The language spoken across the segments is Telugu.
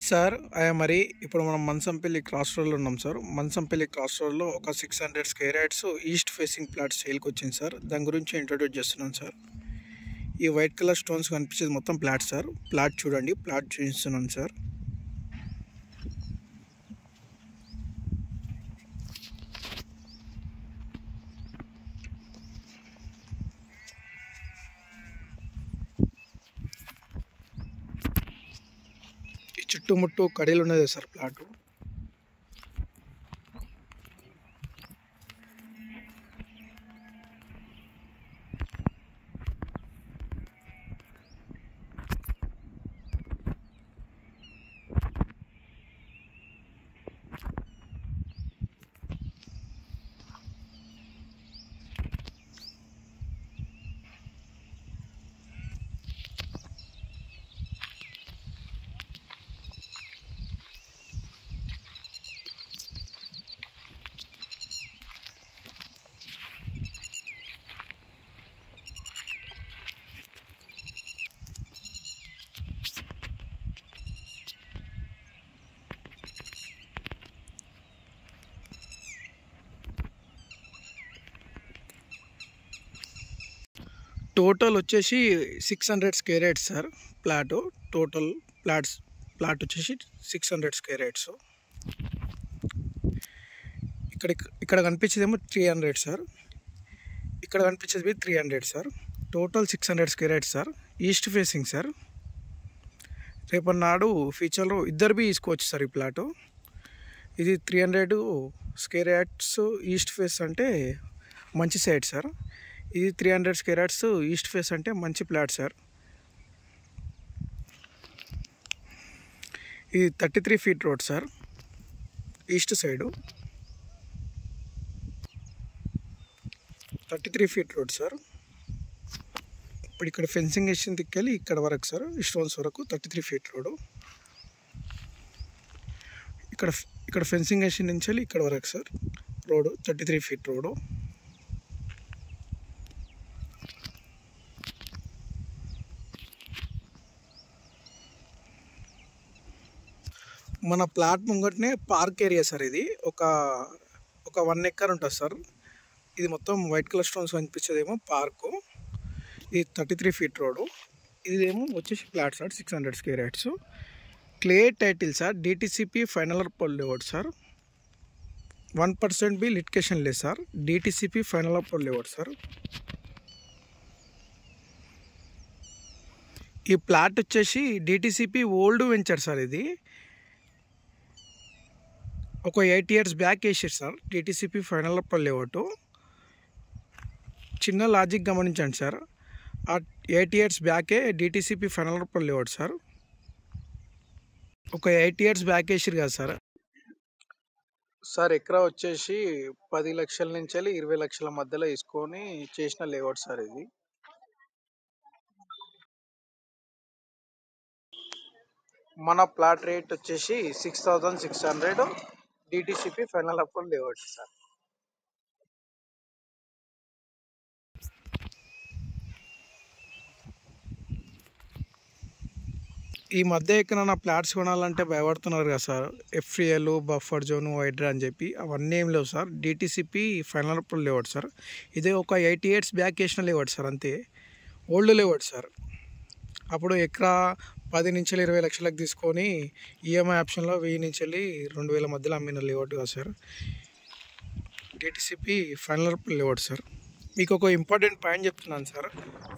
సార్ మరి ఇప్పుడు మనం మంచంపల్లి క్రాస్ రోడ్లో ఉన్నాం సార్. మంచంపల్లి క్రాస్ రోడ్లో ఒక 600 square yards east facing plot సేల్కి వచ్చింది సార్. దాని గురించి ఇంట్రొడ్యూస్ చేస్తున్నాను సార్. ఈ వైట్ కలర్ స్టోన్స్ కనిపించేది మొత్తం ప్లాట్ సార్. ప్లాట్ చూడండి, ప్లాట్ చూపిస్తున్నాను సార్. ఈ చుట్టుముట్టు కడీలు ఉన్నది సార్ ప్లాట్. టోటల్ వచ్చేసి 600 square yards sir plot. Total plot వచ్చేసి 600 స్క్వేర్ యార్డ్స్. ఇక్కడ కనిపించేదేమో 300 సార్. ఇక్కడ కనిపించేది 300 sir. Total 600 square yards sir. East facing sir. రేపన్నాడు ఫ్యూచర్లో ఇద్దరు బి తీసుకోవచ్చు సార్ ఈ ప్లాటు. ఇది 300 స్క్వేర్ యార్డ్స్ ఈస్ట్ ఫేస్ అంటే మంచి సైడ్ సార్. ఇది 300 స్క్వేర్ యార్డ్స్ ఈస్ట్ ఫేస్ అంటే మంచి ప్లాట్ సార్. ఇది 33 feet road sir, east side 33 feet road sir. ఇప్పుడు ఇక్కడ ఫెన్సింగ్ వేసిన దిక్కెళ్ళి ఇక్కడ వరకు సార్, ఈ స్టోన్స్ వరకు 33 ఫీట్ రోడ్. ఇక్కడ ఫెన్సింగ్ వేసిన నుంచి వెళ్ళి ఇక్కడ వరకు సార్ రోడ్ 33 ఫీట్ రోడ్. మన ప్లాట్ ముంగటనే పార్క్ ఏరియా సార్. ఇది ఒక 1 ఎకర్ ఉంటుంది సార్. ఇది మొత్తం వైట్ కలర్ స్టోన్స్ కనిపించేదేమో పార్కు. ఇది 33 ఫీట్ రోడ్డు. ఇదేమో వచ్చేసి plot sir 600 square yards. Clay title sir. DTCP final approval layout sir. 1% బి లిటిగేషన్ లేదు sir. DTCP final approval layout sir. ఈ ప్లాట్ వచ్చేసి డిటిసిపి ఓల్డ్ వెంచర్ సార్. ఇది ఒక 8 years బ్యాక్ వేసారు sir DTCP final approval layout. చిన్న లాజిక్ గమనించండి సార్. ఆ 8 years బ్యాకే DTCP final approval layout sir. ఒక 8 years బ్యాక్ వేసారు కదా సార్. సార్ ఎకరా వచ్చేసి 10 లక్షల నుంచి 20 లక్షల మధ్యలో తీసుకొని చేసిన లేఅవుట్ సార్ ఇది. మన ప్లాట్ రేట్ వచ్చేసి 6600 DTCP final approval layout sir. ఈ మధ్య ఎక్కడైనా ప్లాట్స్ కొనాలంటే భయపడుతున్నారు కదా సార్. ఎఫ్ఏఎల్, బఫర్ జోన్, వైడ్రా అని చెప్పి అవన్నీ ఏం లేవు sir. DTCP final approval layout sir. ఇదే ఒక 8 years బ్యాక్ వేసిన లేఅవుట్ సార్. అంతే ఓల్డ్ లేఅవుట్ సార్. అప్పుడు ఎకరా 10 నుంచి 20 లక్షలకు తీసుకొని ఈఎంఐ ఆప్షన్లో 1000 నుంచి 2000 మధ్యలో అమ్మిన లేఅవుట్ కదా sir. DTCP final approval layout sir. మీకు ఒక ఇంపార్టెంట్ పాయింట్ చెప్తున్నాను సార్.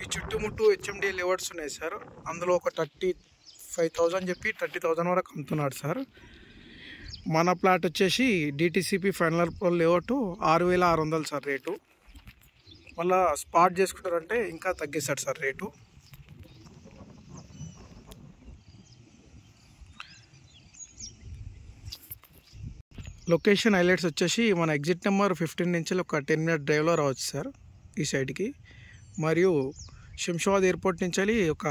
ఈ చుట్టుముట్టు హెచ్ఎండి లేఅవుట్స్ ఉన్నాయి సార్. అందులో ఒక 35,000 చెప్పి 30,000 వరకు అమ్ముతున్నాడు సార్. మన ప్లాట్ వచ్చేసి DTCP final approval layout 6600 sir rate. మళ్ళీ స్పాట్ చేసుకుంటారంటే ఇంకా తగ్గిస్తాడు సార్ రేటు. లొకేషన్ హైలైట్స్ వచ్చేసి మన ఎగ్జిట్ నెంబర్ 15 నుంచి ఒక 10 minute డ్రైవ్లో రావచ్చు సార్ ఈ సైడ్కి. మరియు శంషాబాద్ ఎయిర్పోర్ట్ నుంచి ఒక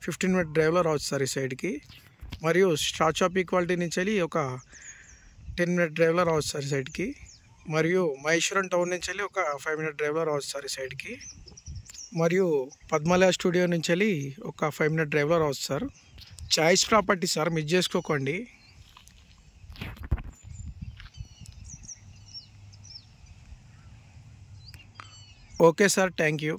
15 minute డ్రైవ్లో రావచ్చు సార్ ఈ సైడ్కి. మరియు స్టాచ్యూ ఆఫ్ ఈక్వాలిటీ నుంచి ఒక 10 minute డ్రైవ్లో రావచ్చు సార్ ఈ సైడ్కి. మరియు మహేశ్వరం టౌన్ నుంచి ఒక 5 minute డ్రైవ్లో రావచ్చు సార్ ఈ సైడ్కి. మరియు పద్మలయ స్టూడియో నుంచి ఒక 5 minute డ్రైవ్లో రావచ్చు sir. Choice property sir, miss చేసుకోకండి. Okay sir, thank you.